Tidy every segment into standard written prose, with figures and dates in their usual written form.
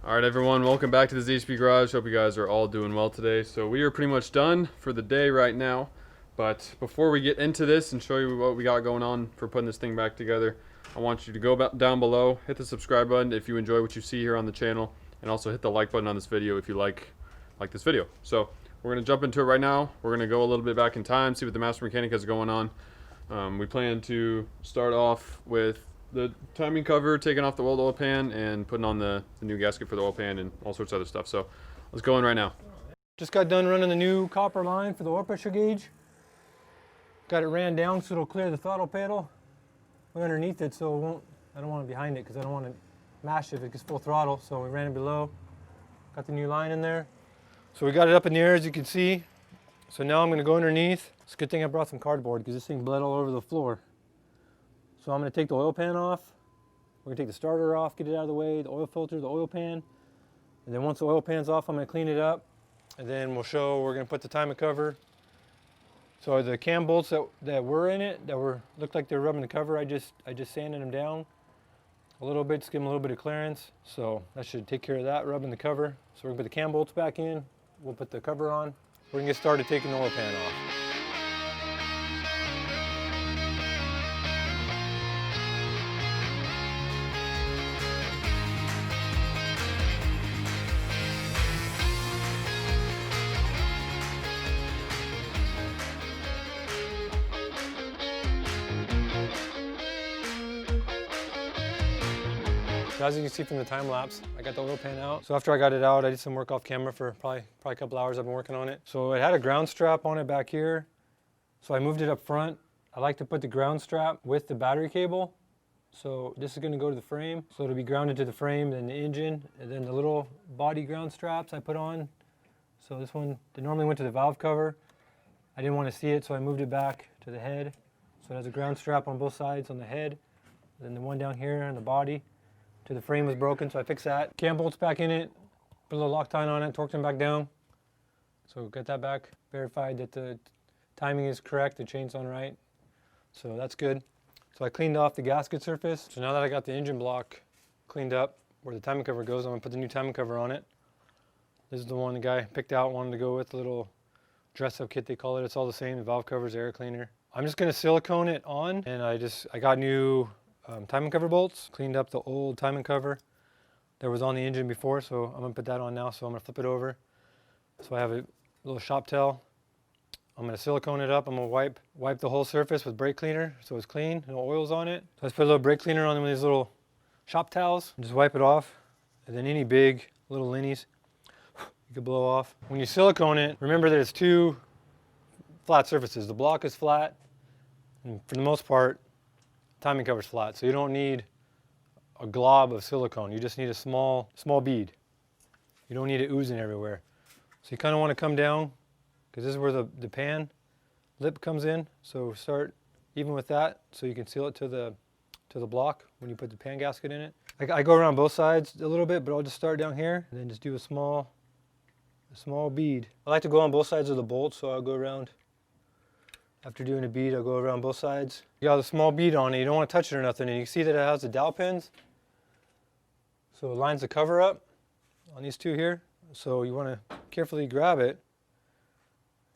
Alright everyone, welcome back to the ZHP Garage. Hope you guys are all doing well today. So we are pretty much done for the day right now. But before we get into this and show you what we got going on for putting this thing back together, I want you to go down below, hit the subscribe button if you enjoy what you see here on the channel, and also hit the like button on this video if you like this video. So we're going to jump into it right now. We're going to go a little bit back in time, see what the master mechanic has going on. We plan to start off with the timing cover, taking off the old oil pan and putting on the new gasket for the oil pan and all sorts of other stuff. So let's go in right now. Just got done running the new copper line for the oil pressure gauge. Got it ran down so it'll clear the throttle pedal. We're underneath it, so it won't, I don't want it behind it because I don't want to mash it if it gets full throttle. So we ran it below. Got the new line in there. So we got it up in the air as you can see. So now I'm going to go underneath. It's a good thing I brought some cardboard because this thing bled all over the floor. So I'm going to take the oil pan off. We're going to take the starter off, get it out of the way, the oil filter, the oil pan. And then once the oil pan's off, I'm going to clean it up. And then we're going to put the timing cover. So the cam bolts that were in it, looked like they were rubbing the cover, I just sanded them down a little bit, just give them a little bit of clearance. So that should take care of that, rubbing the cover. So we're going to put the cam bolts back in. We'll put the cover on. We're going to get started taking the oil pan off. So as you can see from the time lapse, I got the oil pan out. So after I got it out, I did some work off camera for probably a couple hours. I've been working on it. So it had a ground strap on it back here. So I moved it up front. I like to put the ground strap with the battery cable. So this is going to go to the frame. So it'll be grounded to the frame, then the engine, and then the little body ground straps I put on. So this one, they normally went to the valve cover. I didn't want to see it, so I moved it back to the head. So it has a ground strap on both sides on the head. Then the one down here on the body to the frame was broken, so I fixed that. Cam bolts back in it, put a little Loctite on it, torqued them back down. So got that back, verified that the timing is correct, the chain's on right. So that's good. So I cleaned off the gasket surface. So now that I got the engine block cleaned up, where the timing cover goes, I'm gonna put the new timing cover on it. This is the one the guy picked out, wanted to go with, the little dress-up kit they call it. It's all the same, the valve covers, air cleaner. I'm just gonna silicone it on, and I got new timing cover bolts, cleaned up the old timing cover that was on the engine before, so I'm going to put that on now. So I'm going to flip it over. So I have a little shop towel. I'm going to silicone it up. I'm going to wipe the whole surface with brake cleaner so it's clean, no oils on it. So I just put a little brake cleaner on one of these little shop towels and just wipe it off. And then any big little linnies you can blow off. When you silicone it, remember that it's two flat surfaces. The block is flat, and for the most part, timing cover's flat, so you don't need a glob of silicone. You just need a small bead. You don't need it oozing everywhere. So you kind of want to come down, because this is where the pan lip comes in. So start even with that, so you can seal it to the block when you put the pan gasket in it. I go around both sides a little bit, but I'll just start down here and then just do a small bead. I like to go on both sides of the bolt, so I'll go around. After doing a bead, I'll go around both sides. You got a small bead on it, you don't want to touch it or nothing, and you can see that it has the dowel pins. So it lines the cover up on these two here. So you want to carefully grab it.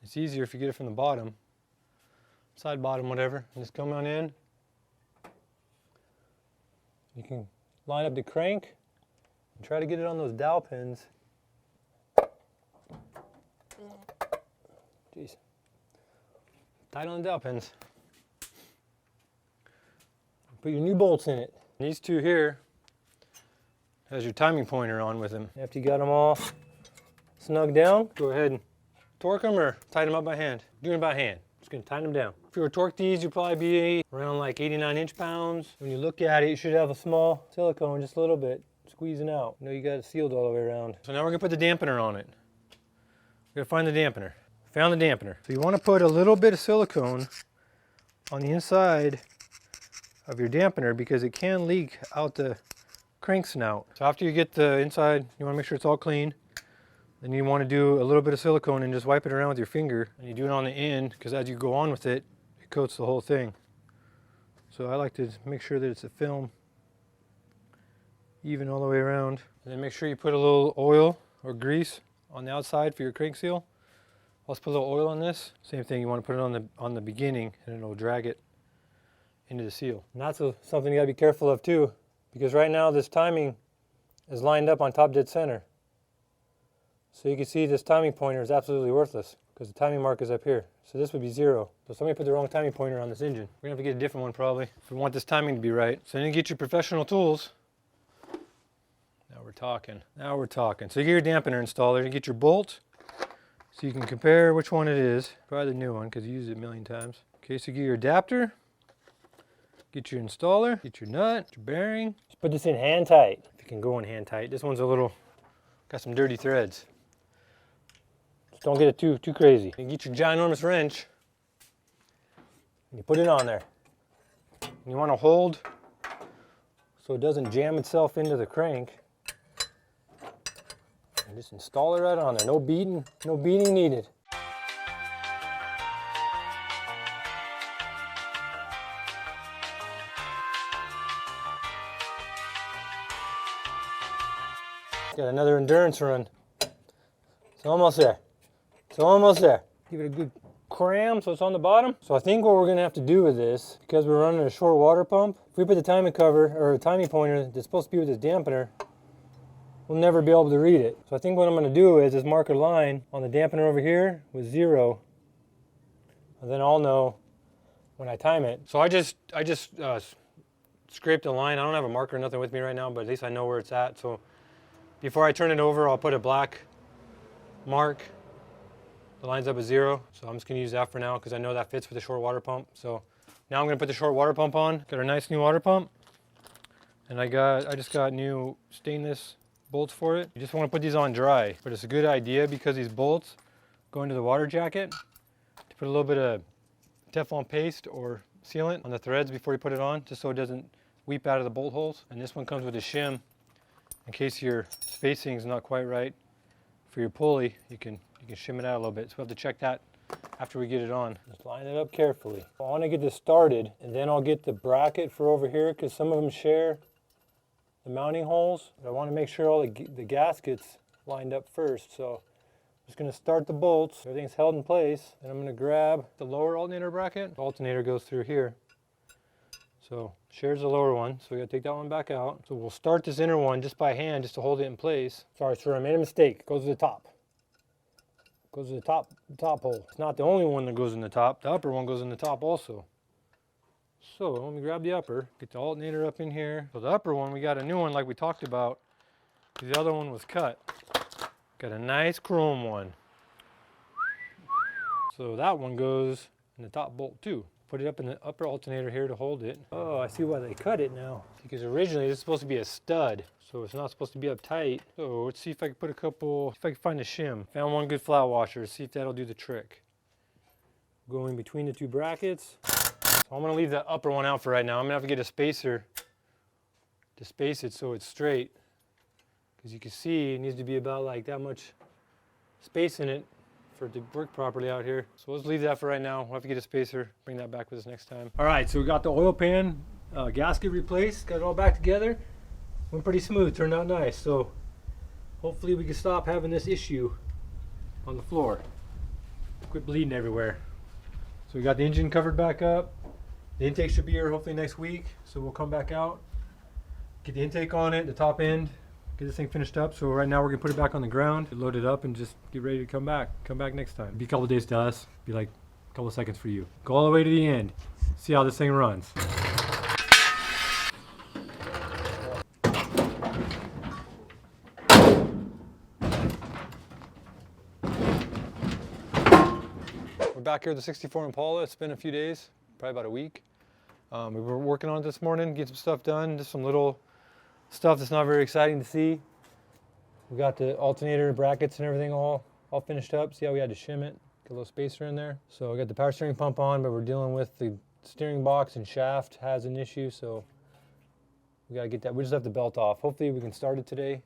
It's easier if you get it from the bottom, side bottom, whatever, and just come on in. You can line up the crank and try to get it on those dowel pins. Jeez. Tight on the dowel pins. Put your new bolts in it. These two here has your timing pointer on with them. After you got them all snug down, go ahead and torque them or tighten them up by hand. Doing it by hand. Just gonna tighten them down. If you were to torque these, you'd probably be around like 89 inch-pounds. When you look at it, you should have a small silicone, just a little bit, squeezing out. You know you got it sealed all the way around. So now we're gonna put the dampener on it. We're gonna find the dampener. Found the dampener. So you want to put a little bit of silicone on the inside of your dampener because it can leak out the crank snout. So after you get the inside, you want to make sure it's all clean. Then you want to do a little bit of silicone and just wipe it around with your finger. And you do it on the end because as you go on with it, it coats the whole thing. So I like to make sure that it's a film even all the way around. And then make sure you put a little oil or grease on the outside for your crank seal. Let's put a little oil on this. Same thing, you want to put it on the beginning and it'll drag it into the seal. And that's something you gotta be careful of too, because right now this timing is lined up on top dead center. So you can see this timing pointer is absolutely worthless because the timing mark is up here. So this would be 0. So somebody put the wrong timing pointer on this engine. We're gonna have to get a different one probably if we want this timing to be right. So then you get your professional tools. Now we're talking. Now we're talking. So you get your dampener installer, you get your bolt, so you can compare which one it is. Probably the new one because you used it a million times. Okay, so you get your adapter, get your installer, get your nut, your bearing. Just put this in hand tight, if you can go in hand tight. This one's a little, got some dirty threads. Just don't get it too crazy. You get your ginormous wrench, and you put it on there. And you want to hold so it doesn't jam itself into the crank. And just install it right on there. No beating needed. Got another endurance run. It's almost there. It's almost there. Give it a good cram so it's on the bottom. So I think what we're gonna have to do with this, because we're running a short water pump, if we put the timing cover or a timing pointer that's supposed to be with this dampener, we'll never be able to read it. So I think what I'm gonna do is just mark a line on the dampener over here with 0, and then I'll know when I time it. So I just scraped a line. I don't have a marker or nothing with me right now, but at least I know where it's at. So before I turn it over, I'll put a black mark. The line's up at 0, so I'm just gonna use that for now because I know that fits with the short water pump. So now I'm gonna put the short water pump on. Got a nice new water pump, and I just got new stainless bolts for it. You just want to put these on dry, but it's a good idea because these bolts go into the water jacket to put a little bit of Teflon paste or sealant on the threads before you put it on, just so it doesn't weep out of the bolt holes. And this one comes with a shim in case your spacing is not quite right for your pulley. You can shim it out a little bit. So we'll have to check that after we get it on. Just line it up carefully. I want to get this started, and then I'll get the bracket for over here because some of them share the mounting holes, but I want to make sure all the gaskets lined up first. So I'm just going to start the bolts. Everything's held in place, and I'm going to grab the lower alternator bracket. The alternator goes through here, so shares the lower one, so we got to take that one back out. So we'll start this inner one just by hand, just to hold it in place. Sorry sir, I made a mistake. It goes to the top. It goes to the top hole. It's not the only one that goes in the top. The upper one goes in the top also. So let me grab the upper, get the alternator up in here. So the upper one, we got a new one like we talked about. The other one was cut. Got a nice chrome one. So that one goes in the top bolt too. Put it up in the upper alternator here to hold it. Oh, I see why they cut it now. Because originally this is supposed to be a stud, so it's not supposed to be up tight. So let's see if I can put if I can find a shim. Found one good flat washer, see if that'll do the trick. Go in between the two brackets. So I'm gonna leave the upper one out for right now. I'm gonna have to get a spacer to space it so it's straight. Because you can see it needs to be about like that much space in it for it to work properly out here. So let's leave that for right now. We'll have to get a spacer, bring that back with us next time. All right, so we got the oil pan gasket replaced, got it all back together. Went pretty smooth, turned out nice. So hopefully we can stop having this issue on the floor. Quit bleeding everywhere. So we got the engine covered back up. The intake should be here hopefully next week. So we'll come back out, get the intake on it, the top end, get this thing finished up. So right now we're gonna put it back on the ground, load it up, and just get ready to come back next time. Be a couple days to us, be like a couple seconds for you. Go all the way to the end, see how this thing runs. We're back here with the 64 Impala. It's been a few days, probably about a week. We were working on it this morning, get some stuff done, just some little stuff that's not very exciting to see. We got the alternator brackets and everything all finished up. See how we had to shim it, get a little spacer in there. So I got the power steering pump on, but we're dealing with the steering box and shaft has an issue, so we gotta get that. We just have the belt off. Hopefully we can start it today,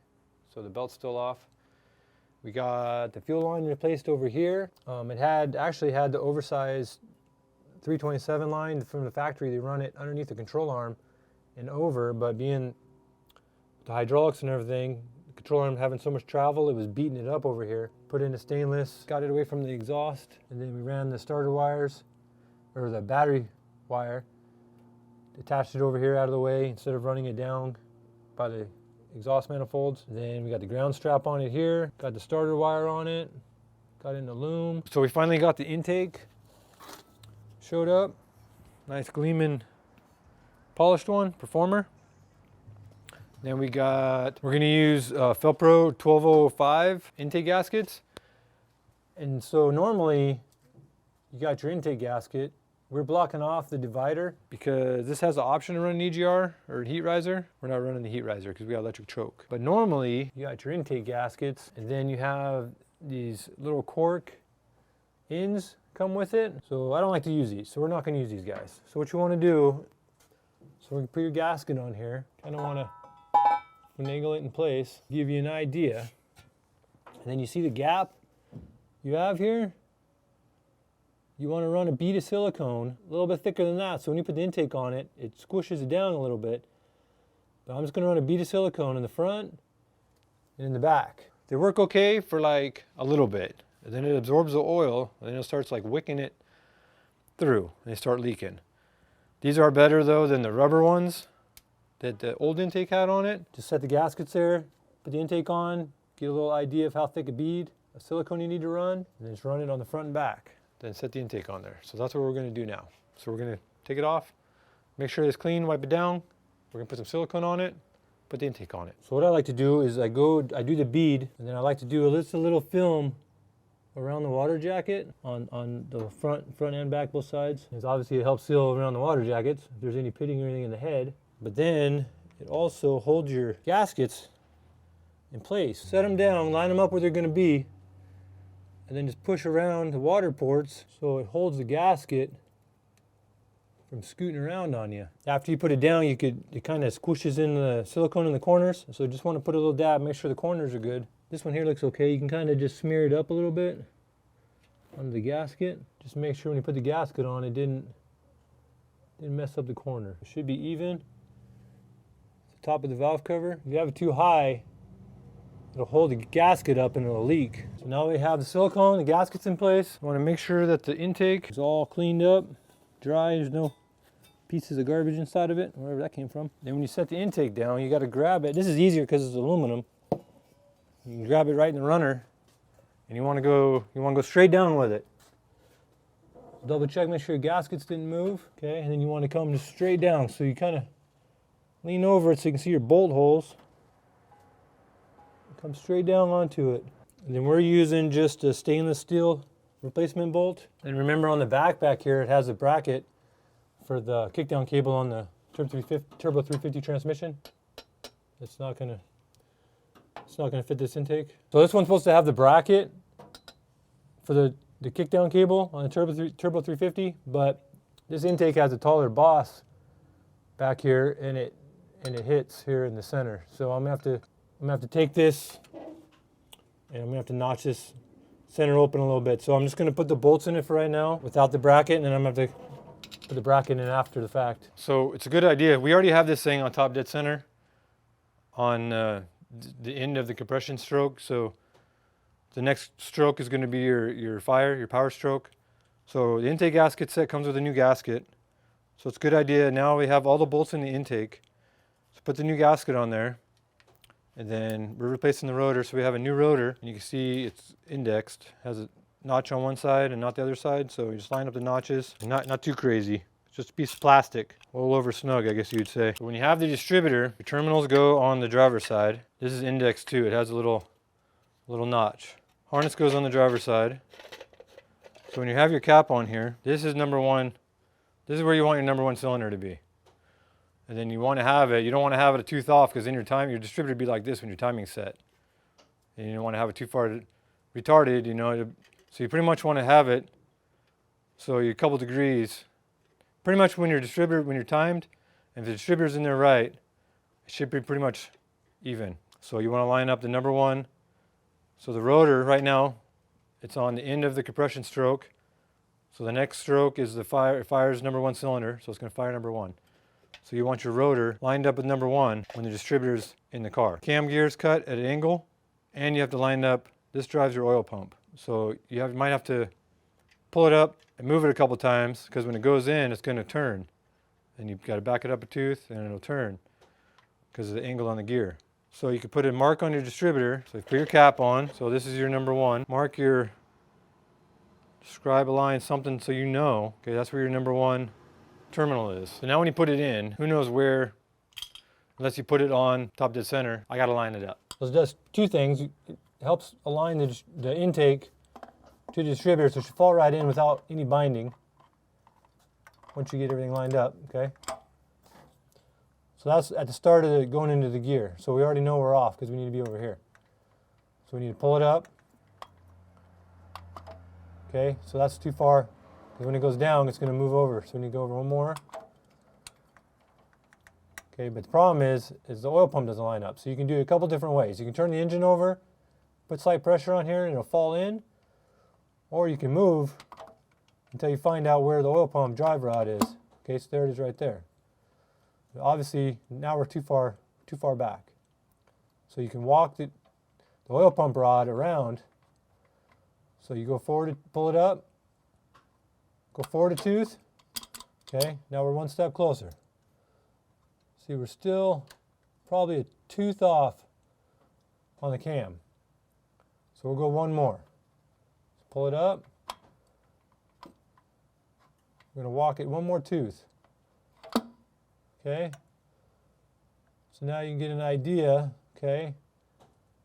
so the belt's still off. We got the fuel line replaced over here. It actually had the oversized 327 line from the factory. They run it underneath the control arm and over, but being the hydraulics and everything, control arm having so much travel, it was beating it up over here. Put in a stainless, got it away from the exhaust, and then we ran the starter wires, or the battery wire, attached it over here out of the way instead of running it down by the exhaust manifolds. Then we got the ground strap on it here, got the starter wire on it, got in the loom. So we finally got the intake, showed up, nice gleaming polished one, Performer. Then we're gonna use Felpro 1205 intake gaskets. And so normally you got your intake gasket. We're blocking off the divider because this has the option to run an EGR or a heat riser. We're not running the heat riser because we got electric choke. But normally you got your intake gaskets and then you have these little cork ends come with it. So I don't like to use these, so we're not gonna use these guys. So what you wanna do, so we're gonna put your gasket on here. Kinda wanna finagle it in place, give you an idea. And then you see the gap you have here? You want to run a bead of silicone, a little bit thicker than that, so when you put the intake on it, it squishes it down a little bit. But I'm just going to run a bead of silicone in the front and in the back. They work okay for like a little bit, and then it absorbs the oil, and then it starts like wicking it through, and they start leaking. These are better though than the rubber ones that the old intake had on it. Just set the gaskets there, put the intake on, get a little idea of how thick a bead of silicone you need to run, and then just run it on the front and back. Then set the intake on there. So that's what we're going to do now. So we're going to take it off, make sure it's clean, wipe it down. We're going to put some silicone on it, put the intake on it. So what I like to do is I do the bead, and then I like to do a little film around the water jacket on the front and back, both sides. Because obviously it helps seal around the water jackets if there's any pitting or anything in the head. But then it also holds your gaskets in place. Set them down, line them up where they're going to be, and then just push around the water ports so it holds the gasket from scooting around on you. After you put it down, it kind of squishes in the silicone in the corners. So you just want to put a little dab, make sure the corners are good. This one here looks okay. You can kind of just smear it up a little bit on the gasket. Just make sure when you put the gasket on, it didn't mess up the corner. It should be even. The top of the valve cover. If you have it too high, it'll hold the gasket up and it'll leak. So now we have the silicone, the gasket's in place. I want to make sure that the intake is all cleaned up, dry, there's no pieces of garbage inside of it, wherever that came from. Then when you set the intake down, you got to grab it. This is easier because it's aluminum. You can grab it right in the runner, and you want to go straight down with it. Double check, make sure your gaskets didn't move, okay? And then you want to come just straight down. So you kind of lean over it so you can see your bolt holes. Come straight down onto it. And then we're using just a stainless steel replacement bolt. And remember on the back here, it has a bracket for the kickdown cable on the Turbo 350 transmission. It's not gonna fit this intake. So this one's supposed to have the bracket for the kickdown cable on the Turbo 350, but this intake has a taller boss back here, and it hits here in the center. So I'm gonna have to take this, and I'm gonna have to notch this center open a little bit. So I'm just gonna put the bolts in it for right now without the bracket, and then I'm gonna have to put the bracket in after the fact. So it's a good idea. We already have this thing on top dead center on the end of the compression stroke. So the next stroke is gonna be your power stroke. So the intake gasket set comes with a new gasket. So it's a good idea. Now we have all the bolts in the intake. So put the new gasket on there. And then we're replacing the rotor, so we have a new rotor, and you can see it's indexed, has a notch on one side and not the other side, so you just line up the notches. Not too crazy, it's just a piece of plastic, a little over snug, I guess you'd say. So when you have the distributor, your terminals go on the driver's side. This is indexed too, it has a little notch. Harness goes on the driver's side. So when you have your cap on here, this is number one, this is where you want your number one cylinder to be. And then you want to have it, you don't want to have it a tooth off, because then your distributor would be like this when your timing's set. And you don't want to have it too far retarded, you know. So you pretty much want to have it so you're a couple degrees. Pretty much when you're timed, and if the distributor's in there right, it should be pretty much even. So you want to line up the number one. So the rotor right now, it's on the end of the compression stroke. So the next stroke is the fires number one cylinder, so it's going to fire number one. So you want your rotor lined up with number 1 when the distributor's in the car. Cam gear's cut at an angle, and you have to line up, this drives your oil pump. So you might have to pull it up and move it a couple times, because when it goes in, it's going to turn. And you've got to back it up a tooth, and it'll turn because of the angle on the gear. So you can put a mark on your distributor. So you put your cap on. So this is your number 1. Mark your, describe a line, something so you know. Okay, that's where your number 1 terminal is. So now when you put it in, who knows where, unless you put it on top dead center, I got to line it up. So it does 2 things. It helps align the intake to the distributor, so it should fall right in without any binding once you get everything lined up, okay? So that's at the start of going into the gear. So we already know we're off because we need to be over here. So we need to pull it up. Okay, so that's too far, because when it goes down, it's going to move over. So we need to go over one more. Okay, but the problem is the oil pump doesn't line up. So you can do it a couple different ways. You can turn the engine over, put slight pressure on here, and it'll fall in. Or you can move until you find out where the oil pump drive rod is. Okay, so there it is right there. Obviously, now we're too far back. So you can walk the oil pump rod around. So you go forward to pull it up, go forward a tooth. Okay, now we're one step closer. See, we're still probably a tooth off on the cam. So we'll go one more. Pull it up. We're going to walk it one more tooth. Okay. So now you can get an idea. Okay.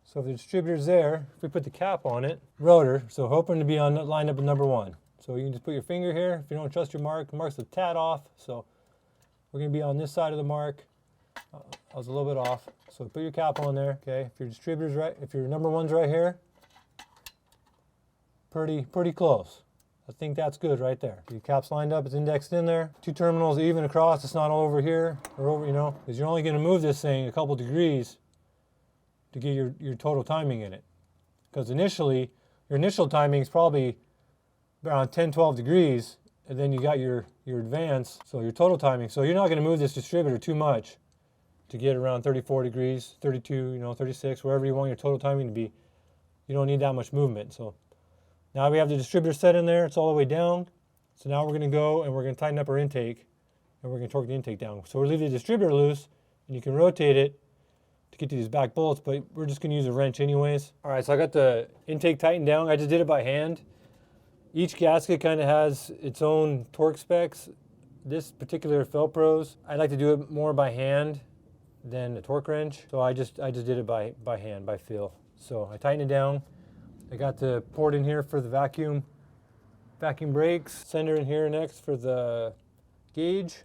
So if the distributor's there, if we put the cap on it, rotor, so hoping to be lined up with number 1. So you can just put your finger here. If you don't trust your mark, the mark's a tad off. So we're going to be on this side of the mark. I was a little bit off. So put your cap on there. Okay. If your distributor's right, if your number 1's right here, pretty close. I think that's good right there. Your cap's lined up, it's indexed in there. 2 terminals even across, it's not all over here or over, you know, because you're only going to move this thing a couple degrees to get your total timing in it. Because initially, your initial timing is probably around 10-12 degrees, and then you got your advance, so your total timing. So you're not going to move this distributor too much to get around 34 degrees, 32, you know, 36, wherever you want your total timing to be. You don't need that much movement. So now we have the distributor set in there, it's all the way down. So now we're going to go and we're going to tighten up our intake, and we're going to torque the intake down. So we'll leave the distributor loose, and you can rotate it to get to these back bolts, but we're just going to use a wrench anyways. All right, so I got the intake tightened down. I just did it by hand. Each gasket kind of has its own torque specs. This particular Felpro's, I like to do it more by hand than a torque wrench. So I just did it by hand, by feel. So I tightened it down. I got the port in here for the vacuum brakes, sender in here next for the gauge.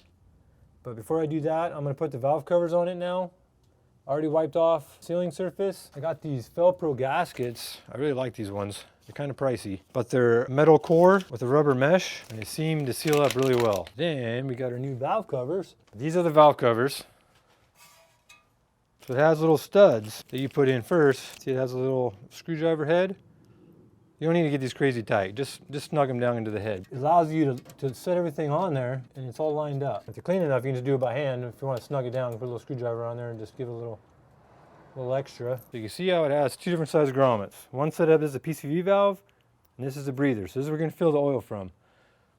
But before I do that, I'm going to put the valve covers on it now. I already wiped off sealing surface. I got these Felpro gaskets. I really like these ones. They're kind of pricey, but they're metal core with a rubber mesh, and they seem to seal up really well. Then we got our new valve covers. These are the valve covers. So it has little studs that you put in first. See, it has a little screwdriver head. You don't need to get these crazy tight. Just snug them down into the head. It allows you to set everything on there, and it's all lined up. If they're clean enough, you can just do it by hand. If you want to snug it down, put a little screwdriver on there and just give it a little extra. So you can see how it has 2 different size grommets. One setup is a PCV valve, and this is a breather. So this is where we're going to fill the oil from.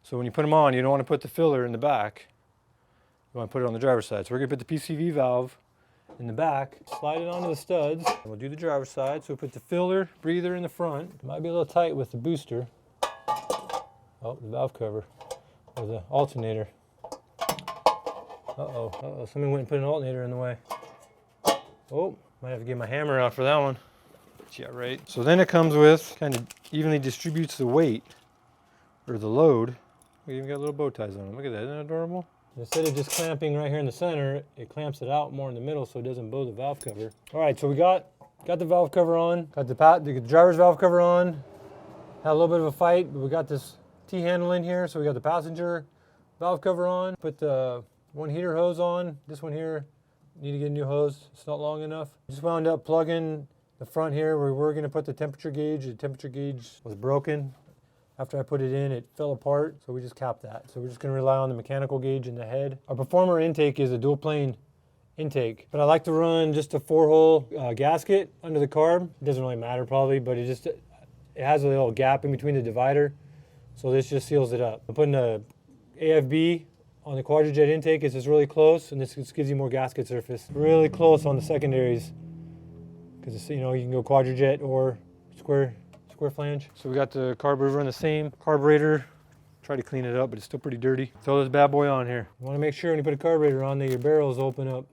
So when you put them on, you don't want to put the filler in the back. You want to put it on the driver's side. So we're going to put the PCV valve in the back, slide it onto the studs. We'll do the driver's side. So we'll put the filler, breather in the front. It might be a little tight with the booster. Oh, the valve cover, or the alternator. Uh-oh, somebody went and put an alternator in the way. Oh, might have to get my hammer out for that one. Yeah, right. So then it comes with, kind of evenly distributes the weight, or the load. We even got little bow ties on them. Look at that, isn't that adorable? Instead of just clamping right here in the center, it clamps it out more in the middle so it doesn't bow the valve cover. All right, so we got the valve cover on, got the driver's valve cover on. Had a little bit of a fight, but we got this T-handle in here, so we got the passenger valve cover on. Put the one heater hose on. This one here, need to get a new hose. It's not long enough. Just wound up plugging the front here where we were going to put the temperature gauge. The temperature gauge was broken. After I put it in, it fell apart, so we just capped that. So we're just gonna rely on the mechanical gauge in the head. Our Performer intake is a dual plane intake, but I like to run just a 4-hole gasket under the carb. It doesn't really matter probably, but it has a little gap in between the divider, so this just seals it up. I'm putting a AFB on the quadrijet intake. It's just really close, and this just gives you more gasket surface. Really close on the secondaries, because you know you can go quadrijet or square flange. So we got the carburetor on the same carburetor. Try to clean it up, but it's still pretty dirty. Throw this bad boy on here. You want to make sure when you put a carburetor on that your barrels open up.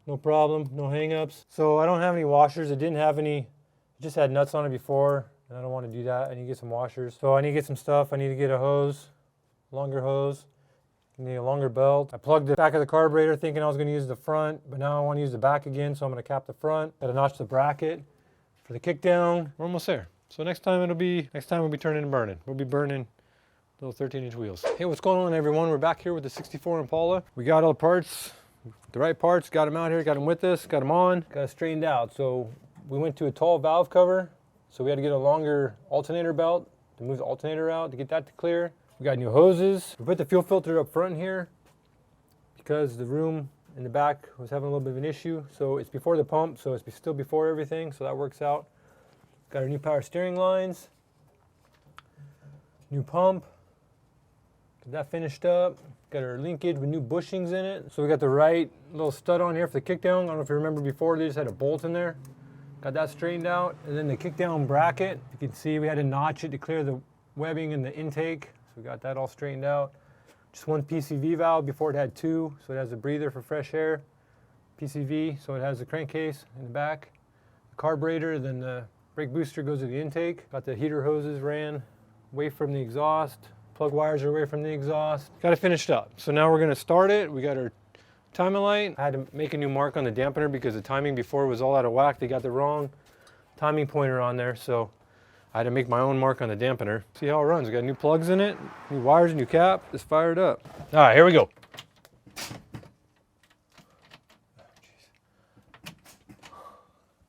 No problem, no hang-ups. So I don't have any washers. It didn't have any, it just had nuts on it before, and I don't want to do that. I need to get some washers. So I need to get some stuff. I need to get a hose, longer hose. I need a longer belt. I plugged the back of the carburetor thinking I was going to use the front, but now I want to use the back again, so I'm going to cap the front. Got to notch the bracket for the kickdown. We're almost there. So next time we'll be turning and burning. We'll be burning little 13-inch wheels. Hey, what's going on, everyone? We're back here with the 64 Impala. We got all the parts, the right parts, got them out here, got them with us, got them on. Got it straightened out. So we went to a tall valve cover, so we had to get a longer alternator belt to move the alternator out to get that to clear. We got new hoses. We put the fuel filter up front here because the room in the back was having a little bit of an issue. So it's before the pump, so it's still before everything, so that works out. Got our new power steering lines, new pump, got that finished up. Got our linkage with new bushings in it. So we got the right little stud on here for the kickdown. I don't know if you remember before, they just had a bolt in there. Got that straightened out. And then the kickdown bracket, you can see we had to notch it to clear the webbing in the intake. So we got that all straightened out. Just one PCV valve before it had two, so it has a breather for fresh air. PCV, so it has the crankcase in the back. The carburetor, then the brake booster goes to the intake. Got the heater hoses ran away from the exhaust. Plug wires are away from the exhaust. Got it finished up. So now we're gonna start it. We got our timing light. I had to make a new mark on the dampener because the timing before was all out of whack. They got the wrong timing pointer on there, so I had to make my own mark on the dampener. See how it runs. We got new plugs in it, new wires, new cap. Just fired up. All right, here we go.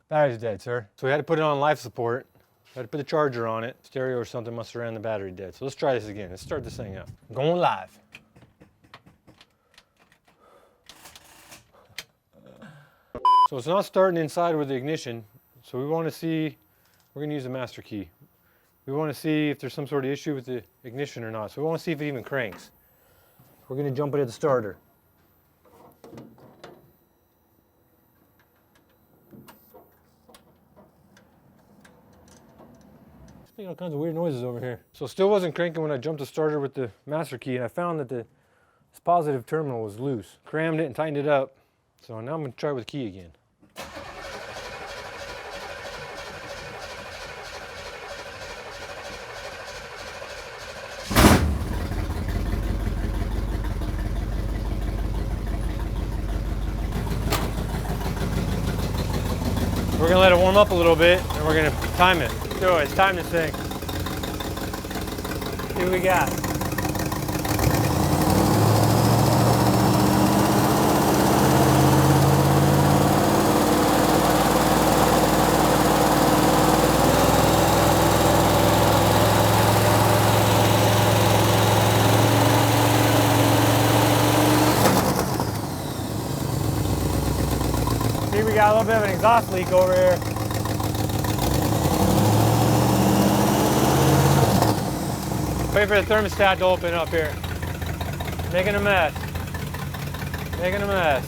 Battery's dead, sir. So we had to put it on life support. Had to put the charger on it. Stereo or something must have ran the battery dead. So let's try this again. Let's start this thing up. Going live. So it's not starting inside with the ignition. So we want to see, we're going to use the master key. We want to see if there's some sort of issue with the ignition or not. So we want to see if it even cranks. We're going to jump it at the starter. All kinds of weird noises over here. So it still wasn't cranking when I jumped the starter with the master key, and I found that this positive terminal was loose. Crammed it and tightened it up. So now I'm going to try with the key again. We're going to let it warm up a little bit, and we're going to time it. So it's time to sing. See what we got. See, we got a little bit of an exhaust leak over here. Wait for the thermostat to open up here. Making a mess. Making a mess.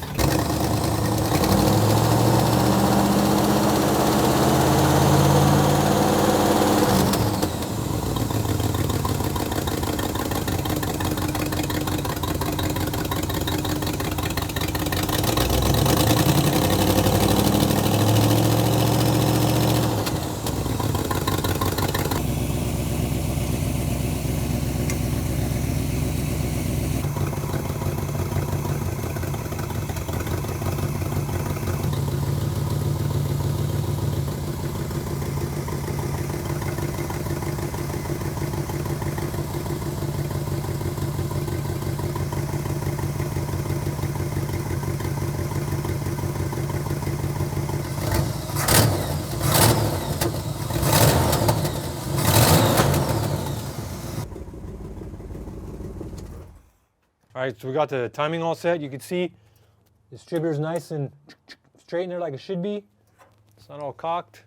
All right, so we got the timing all set. You can see the distributor's nice and straight in there like it should be. It's not all cocked.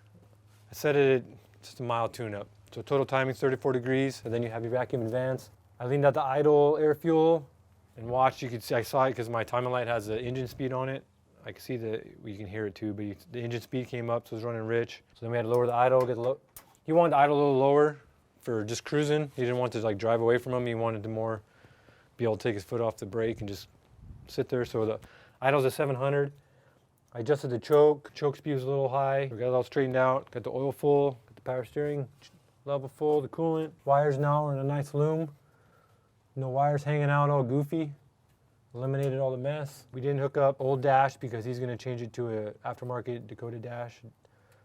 I set it at just a mild tune-up. So total timing's 34 degrees, and then you have your vacuum advance. I leaned out the idle air fuel and watched. You could see, I saw it because my timing light has the engine speed on it. I can see you can hear it too, but the engine speed came up, so it was running rich. So then we had to lower the idle, he wanted the idle a little lower for just cruising. He didn't want to like drive away from him. He wanted to more be able to take his foot off the brake and just sit there. So the idle's at 700. I adjusted the choke. Choke speed was a little high. We got it all straightened out. Got the oil full, got the power steering level full, the coolant. Wires now are in a nice loom. No wires hanging out all goofy. Eliminated all the mess. We didn't hook up old dash because he's gonna change it to a aftermarket Dakota dash.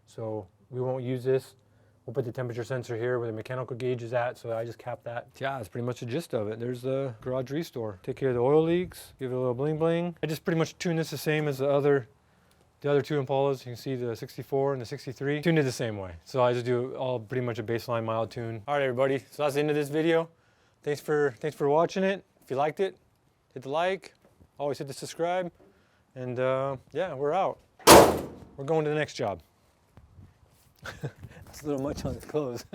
So we won't use this. We'll put the temperature sensor here where the mechanical gauge is at, so I just capped that. Yeah, that's pretty much the gist of it. There's the garage restore. Take care of the oil leaks, give it a little bling bling. I just pretty much tuned this the same as the other two Impalas. You can see the 64 and the 63. Tuned it the same way. So I just do all pretty much a baseline mild tune. All right, everybody, so that's the end of this video. Thanks for watching it. If you liked it, hit the like, always hit the subscribe, and yeah, we're out. We're going to the next job. That's a little much on his clothes.